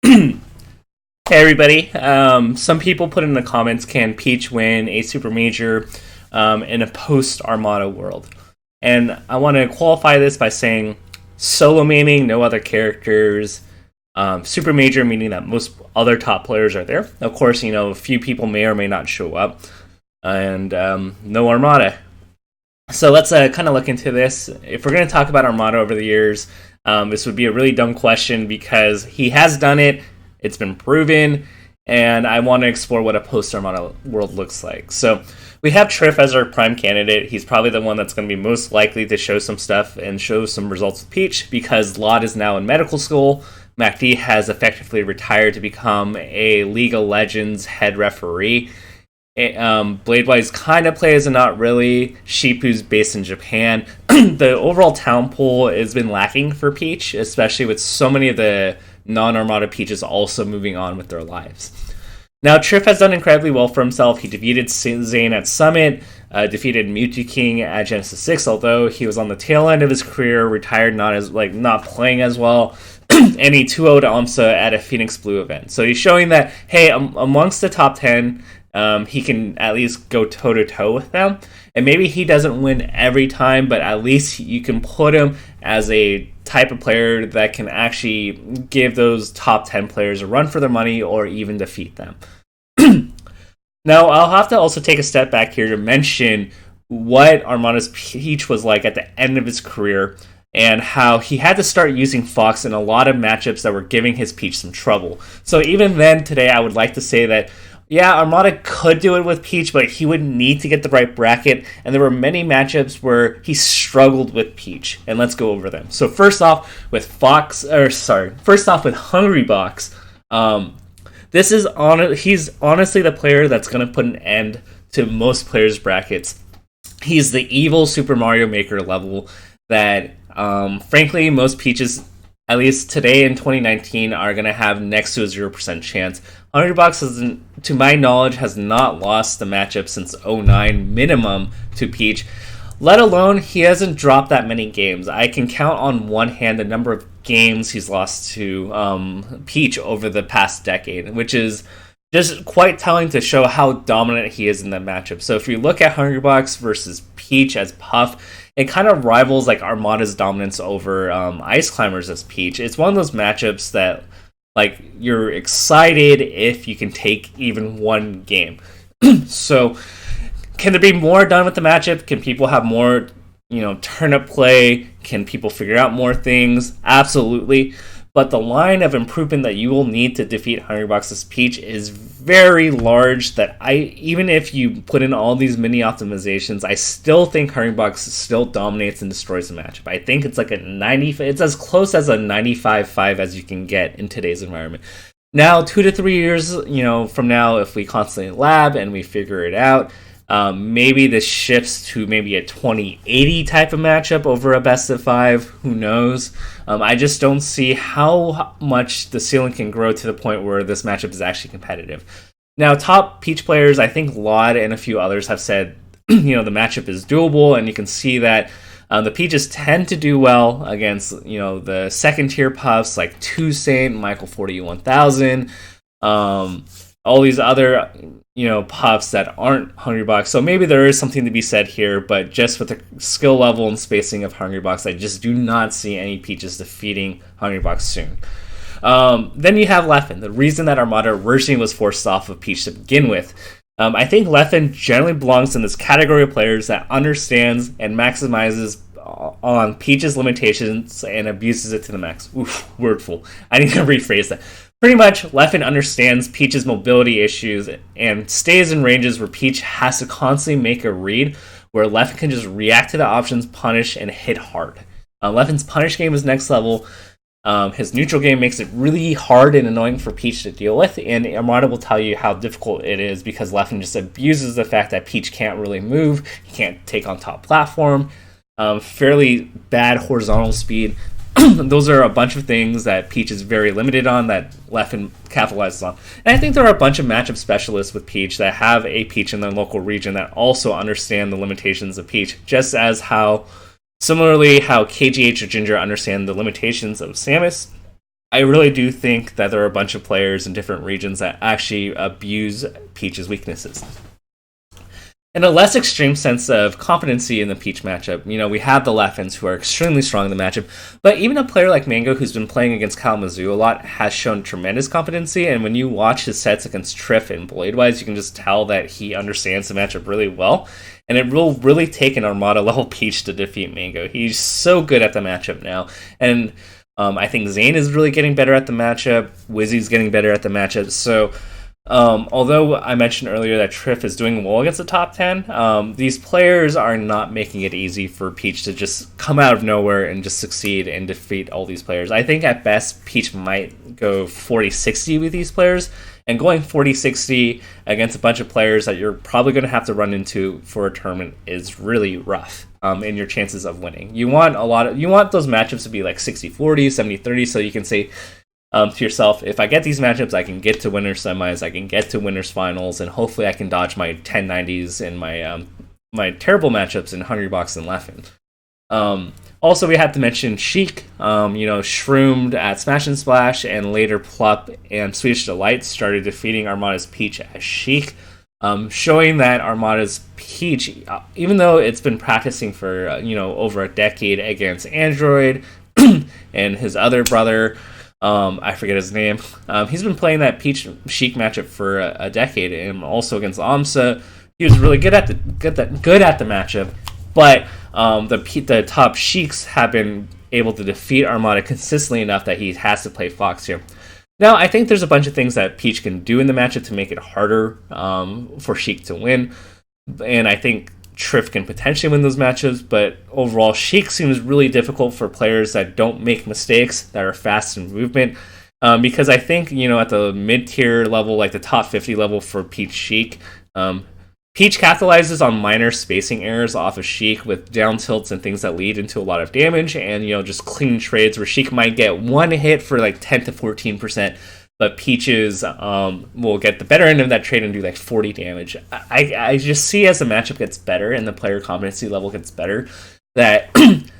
Hey everybody. Some people put in the comments, can Peach win a super major in a post Armada world? And I want to qualify this by saying solo maining, no other characters. Super major meaning that most other top players are there. Of course, a few people may or may not show up, and no Armada. So let's kind of look into this. If we're going to talk about Armada over the years, this would be a really dumb question because he has done it. It's been proven, and I want to explore what a post-Armada world looks like. So we have Triff as our prime candidate. He's probably the one that's going to be most likely to show some stuff and show some results with Peach because Lot is now in medical school. MacD has effectively retired to become a League of Legends head referee. Bladewise kind of plays and not really. Shipu's based in Japan. The overall town pool has been lacking for Peach, especially with so many of the non-Armada Peaches also moving on with their lives. Now, Triff has done incredibly well for himself. He defeated Zane at Summit, defeated Mewtwo King at Genesis 6, although he was on the tail end of his career, retired, not playing as well, and he 2-0'd Amsa at a Phoenix Blue event. So he's showing that, hey, amongst the top 10, he can at least go toe-to-toe with them. And maybe he doesn't win every time, but at least you can put him as a type of player that can actually give those top 10 players a run for their money or even defeat them. Now, I'll have to also take a step back here to mention what Armada's Peach was like at the end of his career and how he had to start using Fox in a lot of matchups that were giving his Peach some trouble. So even then, today, I would like to say that yeah, Armada could do it with Peach, but he would need to get the right bracket, and there were many matchups where he struggled with Peach, and let's go over them. So first off with Hungrybox, he's honestly the player that's going to put an end to most players' brackets. He's the evil Super Mario Maker level that, frankly, most Peaches, at least today in 2019, are going to have next to a 0% chance. Hungrybox, to my knowledge, has not lost the matchup since 09 minimum to Peach, let alone he hasn't dropped that many games. I can count on one hand the number of games he's lost to Peach over the past decade, which is just quite telling to show how dominant he is in that matchup. So if you look at Hungrybox versus Peach as Puff, it kind of rivals like Armada's dominance over Ice Climbers as Peach. It's one of those matchups that you're excited if you can take even one game. So can there be more done with the matchup? Can people have more, turn-up play? Can people figure out more things? Absolutely. But the line of improvement that you will need to defeat Hungrybox's Peach is very large that even if you put in all these mini optimizations, I still think Hungrybox still dominates and destroys the matchup. I think it's like it's as close as a 95-5 as you can get in today's environment. Now, 2 to 3 years, from now, if we constantly lab and we figure it out, maybe this shifts to maybe a 20-80 type of matchup over a best of 5. Who knows? I just don't see how much the ceiling can grow to the point where this matchup is actually competitive. Now, top Peach players, I think Lod and a few others have said, the matchup is doable, and you can see that the Peaches tend to do well against, the second tier puffs like Toussaint, Michael 41000, all these other puffs that aren't Hungrybox. So maybe there is something to be said here, but just with the skill level and spacing of Hungrybox, I just do not see any Peaches defeating Hungrybox soon. Then you have Leffen. The reason that Armada originally was forced off of Peach to begin with. I think Leffen generally belongs in this category of players that understands and maximizes on Peach's limitations and abuses it to the max. Oof, wordful. I need to rephrase that. Pretty much, Leffen understands Peach's mobility issues and stays in ranges where Peach has to constantly make a read, where Leffen can just react to the options, punish, and hit hard. Leffen's punish game is next level. His neutral game makes it really hard and annoying for Peach to deal with, and Armada will tell you how difficult it is because Leffen just abuses the fact that Peach can't really move, he can't take on top platform, fairly bad horizontal speed. Those are a bunch of things that Peach is very limited on that Leffen capitalizes on. And I think there are a bunch of matchup specialists with Peach that have a Peach in their local region that also understand the limitations of Peach, just as how KGH or Ginger understand the limitations of Samus. I really do think that there are a bunch of players in different regions that actually abuse Peach's weaknesses. In a less extreme sense of competency in the Peach matchup, we have the Leffins who are extremely strong in the matchup, but even a player like Mango who's been playing against Kalamazoo a lot has shown tremendous competency, and when you watch his sets against Triff and Bladewise, you can just tell that he understands the matchup really well, and it will really take an Armada level Peach to defeat Mango. He's so good at the matchup now, and I think Zane is really getting better at the matchup, Wizzy's getting better at the matchup, so although I mentioned earlier that Triff is doing well against the top 10, these players are not making it easy for Peach to just come out of nowhere and just succeed and defeat all these players. I think at best Peach might go 40-60 with these players, and going 40-60 against a bunch of players that you're probably going to have to run into for a tournament is really rough in your chances of winning. You want those matchups to be like 60-40, 70-30, so you can say to yourself, if I get these matchups, I can get to winners semis, I can get to winners finals, and hopefully I can dodge my 1090s and my terrible matchups in Hungrybox and Leffen. Also, we have to mention Sheik, shroomed at Smash and Splash, and later Plup and Swedish Delight started defeating Armada's Peach as Sheik, showing that Armada's Peach, even though it's been practicing for over a decade against Android and his other brother, I forget his name. He's been playing that Peach Sheik matchup for a decade, and also against Amsa, he was really good at the matchup. But the top Sheiks have been able to defeat Armada consistently enough that he has to play Fox here. Now, I think there's a bunch of things that Peach can do in the matchup to make it harder for Sheik to win, and I think Triff can potentially win those matchups, but overall, Sheik seems really difficult for players that don't make mistakes, that are fast in movement, because I think, at the mid-tier level, like the top 50 level for Peach Sheik, Peach capitalizes on minor spacing errors off of Sheik with down tilts and things that lead into a lot of damage, and, just clean trades where Sheik might get one hit for like 10 to 14%, but Peaches will get the better end of that trade and do like 40 damage. I just see as the matchup gets better and the player competency level gets better that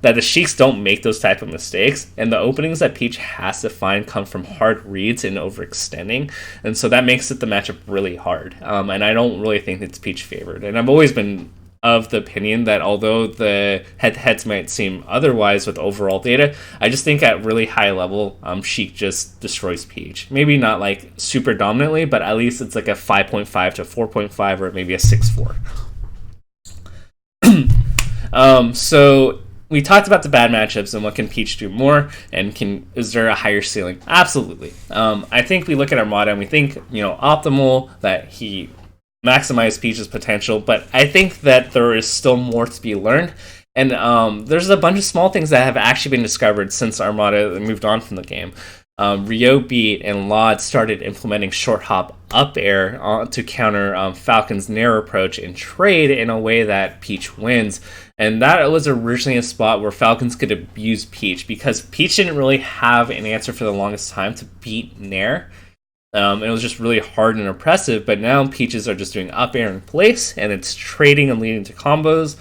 that the Sheiks don't make those type of mistakes, and the openings that Peach has to find come from hard reads and overextending, and so that makes it the matchup really hard. And I don't really think it's Peach favored. And I've always been of the opinion that although the head-to-heads might seem otherwise with overall data, I just think at really high level, Sheik just destroys Peach. Maybe not like super dominantly, but at least it's like a 5.5 to 4.5 or maybe a 6.4. So we talked about the bad matchups and what can Peach do more, and is there a higher ceiling? Absolutely. I think we look at Armada and we think, optimal, that he maximize Peach's potential, but I think that there is still more to be learned, and there's a bunch of small things that have actually been discovered since Armada moved on from the game. Ryobeat and Laud started implementing short hop up air to counter Falcon's narrow approach in trade in a way that Peach wins, and that was originally a spot where Falcons could abuse Peach because Peach didn't really have an answer for the longest time to beat Nair. It was just really hard and oppressive, but now Peaches are just doing up air in place, and it's trading and leading to combos.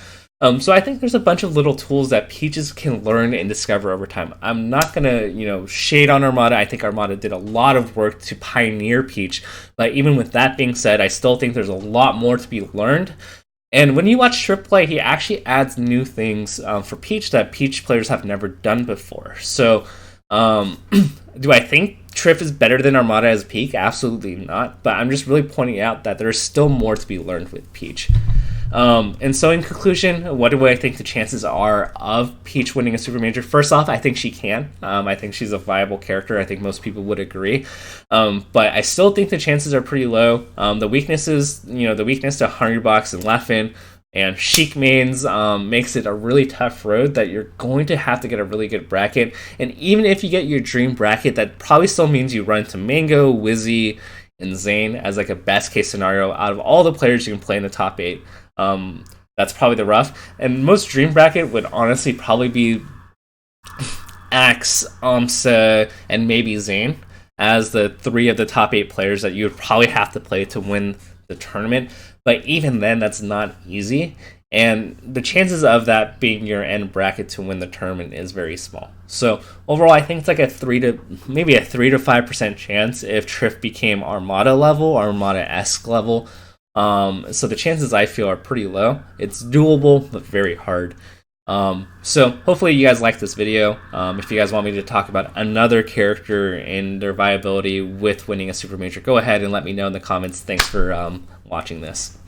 So I think there's a bunch of little tools that Peaches can learn and discover over time. I'm not going to, shade on Armada. I think Armada did a lot of work to pioneer Peach, but even with that being said, I still think there's a lot more to be learned. And when you watch Tripp play, he actually adds new things for Peach that Peach players have never done before. So do I think Triff is better than Armada as peak? Absolutely not. But I'm just really pointing out that there's still more to be learned with Peach. And so in conclusion, what do I think the chances are of Peach winning a Super Major? First off, I think she can. I think she's a viable character. I think most people would agree. But I still think the chances are pretty low. The weaknesses, the weakness to Hungrybox and Leffen and Sheik mains makes it a really tough road that you're going to have to get a really good bracket. And even if you get your dream bracket, that probably still means you run into Mango, Wizzy, and Zane as like a best case scenario out of all the players you can play in the top 8. That's probably the rough. And most dream bracket would honestly probably be Axe, Amsa, and maybe Zane as the 3 of the top 8 players that you would probably have to play to win the tournament. But even then, that's not easy. and the chances of that being your end bracket to win the tournament is very small. So overall, I think it's like a 3 to 5% chance if Triff became Armada level, Armada-esque level. So the chances I feel are pretty low. It's doable, but very hard. So hopefully you guys like this video. If you guys want me to talk about another character and their viability with winning a Super Major, go ahead and let me know in the comments. Thanks for watching this.